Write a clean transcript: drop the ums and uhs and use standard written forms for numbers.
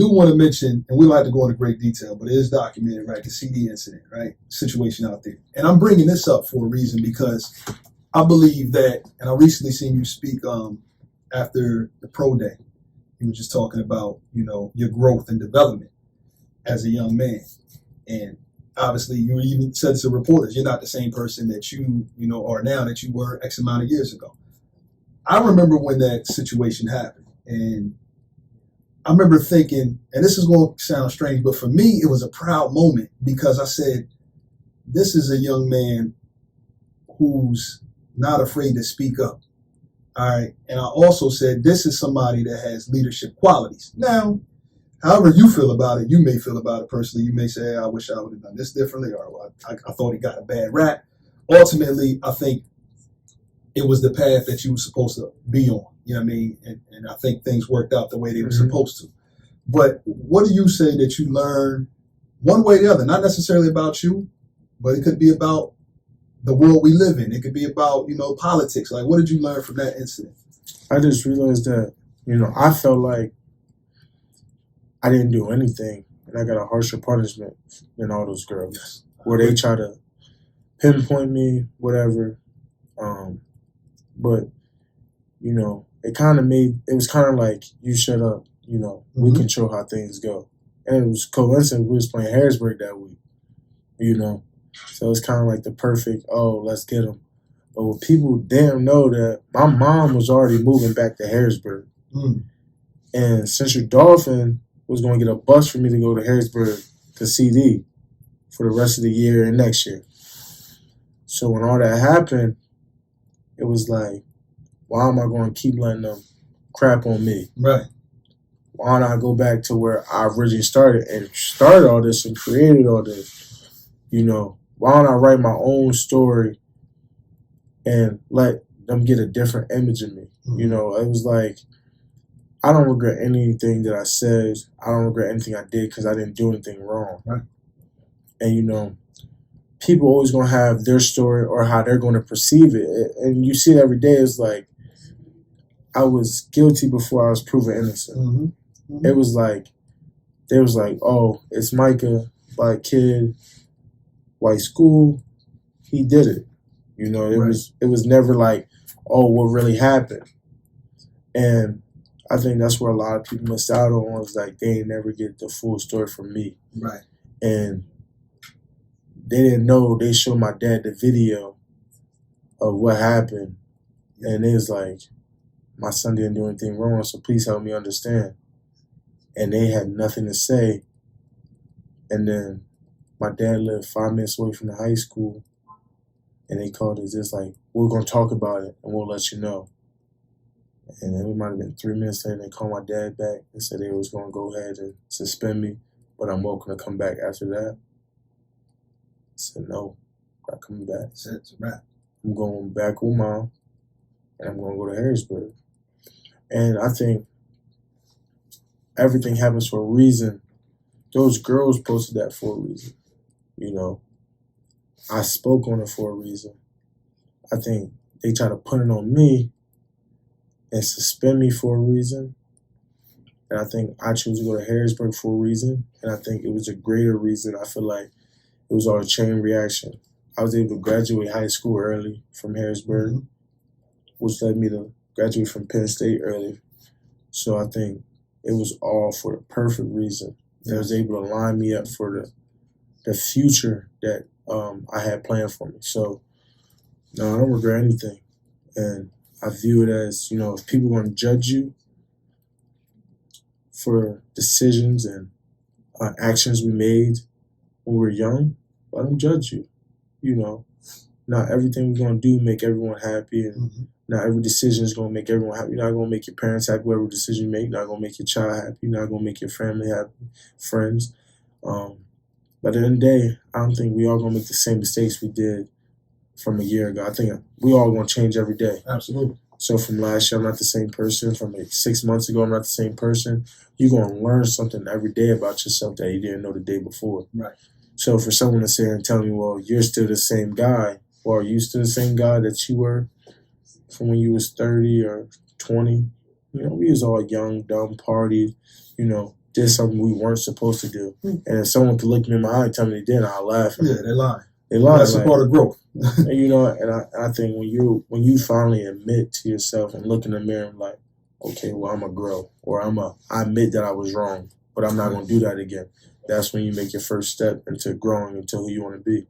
do want to mention, and we don't have to go into great detail, but it is documented, right? The CD incident, right? Situation out there. And I'm bringing this up for a reason because I believe that, and I recently seen you speak after the pro day. You were just talking about, your growth and development as a young man. And obviously, you even said to reporters, you're not the same person that you are now that you were X amount of years ago. I remember when that situation happened, and I remember thinking, and this is going to sound strange, but for me, it was a proud moment because I said, this is a young man who's not afraid to speak up. All right. And I also said, this is somebody that has leadership qualities. Now, however you feel about it, you may feel about it personally. You may say, hey, I wish I would have done this differently, or well, I thought he got a bad rap. Ultimately, I think it was the path that you were supposed to be on. You know what I mean? And I think things worked out the way they were supposed to. But what do you say that you learned one way or the other? Not necessarily about you, but it could be about the world we live in. It could be about, politics. Like, what did you learn from that incident? I just realized that, I felt like I didn't do anything, and I got a harsher punishment than all those girls, where they try to pinpoint me, whatever. But, it was kind of like, you shut up, we control how things go. And it was coincident we was playing Harrisburg that week, So it's kind of like the perfect, let's get them. But what people damn know that my mom was already moving back to Harrisburg. And Central Dauphin was going to get a bus for me to go to Harrisburg to CD for the rest of the year and next year. So when all that happened, it was like, why am I going to keep letting them crap on me? Right. Why don't I go back to where I originally started and started all this and created all this? Why don't I write my own story and let them get a different image of me? It was like, I don't regret anything that I said. I don't regret anything I did because I didn't do anything wrong. Right. And, people always going to have their story or how they're going to perceive it. And you see it every day. It's like, I was guilty before I was proven innocent. It was like, they was like, oh, it's Micah, black kid, white school. He did it. It was never like, oh, what really happened? And I think that's where a lot of people missed out on, was like, they ain't never get the full story from me. Right. And they didn't know. They showed my dad the video of what happened. And it was like, my son didn't do anything wrong, so please help me understand. And they had nothing to say. And then my dad lived 5 minutes away from the high school, and they called it just like, we're going to talk about it, and we'll let you know. And then it might have been 3 minutes later, they called my dad back and said they was going to go ahead and suspend me, but I'm welcome to come back after that. I said, no, I'm not coming back. It's a wrap. I'm going back with Mom, and I'm going to go to Harrisburg. And I think everything happens for a reason. Those girls posted that for a reason. I spoke on it for a reason. I think they try to put it on me and suspend me for a reason. And I think I chose to go to Harrisburg for a reason. And I think it was a greater reason. I feel like it was all a chain reaction. I was able to graduate high school early from Harrisburg, which led me to graduate from Penn State early. So I think it was all for the perfect reason. That was able to line me up for the future that I had planned for me. So, no, I don't regret anything. And I view it as, if people want to judge you for decisions and actions we made when we were young, let them judge you. Not everything we're going to do make everyone happy, and not every decision is going to make everyone happy. You're not going to make your parents happy, whatever decision you make. You're not going to make your child happy. You're not going to make your family happy, friends. But at the end of the day, I don't think we all going to make the same mistakes we did from a year ago. I think we all going to change every day. Absolutely. So from last year, I'm not the same person. From 6 months ago, I'm not the same person. You're going to learn something every day about yourself that you didn't know the day before. Right. So for someone to sit here and tell me, well, you're still the same guy, or are you still the same guy that you were from when you was 30 or 20? We was all young, dumb, partied, did something we weren't supposed to do. And if someone could look me in my eye and tell me they did, I'll laugh. Yeah, they're lying. They lie. That's a part of growth. And, you know, and I think when you finally admit to yourself and look in the mirror and like, okay, well, I'm going to grow, or I admit that I was wrong, but I'm not going to do that again. That's when you make your first step into growing into who you want to be.